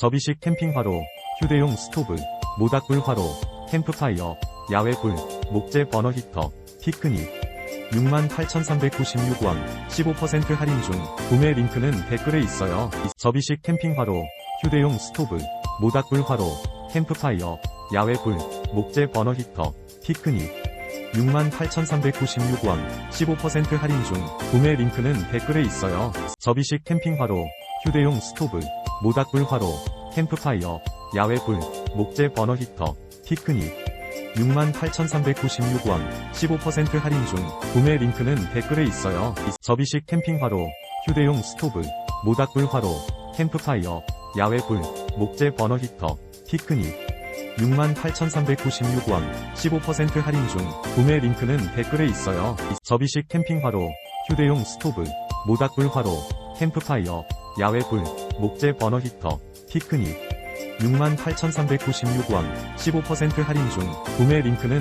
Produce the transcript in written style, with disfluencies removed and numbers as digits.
접이식 캠핑 화로, 휴대용 스토브, 모닥불 화로, 캠프파이어, 야외불, 목재 버너 히터, 피크닉. 68,396원, 15% 할인 중. 구매 링크는 댓글에 있어요. 접이식 캠핑 화로, 휴대용 스토브, 모닥불 화로, 캠프파이어, 야외불, 목재 버너 히터, 피크닉. 68,396원, 15% 할인 중. 구매 링크는 댓글에 있어요. 접이식 캠핑 화로, 휴대용 스토브, 모닥불 화로, 캠프파이어, 야외불, 목재 버너 히터, 피크닉. 68,396원, 15% 할인 중. 구매 링크는 댓글에 있어요. 접이식 캠핑 화로, 휴대용 스토브, 모닥불 화로, 캠프파이어, 야외불, 목재 버너 히터, 피크닉. 68,396원, 15% 할인 중. 구매 링크는 댓글에 있어요. 접이식 캠핑 화로, 휴대용 스토브, 모닥불 화로, 캠프파이어, 야외불, 목재 버너 히터, 피크닉. 68,396원, 15% 할인 중. 구매 링크는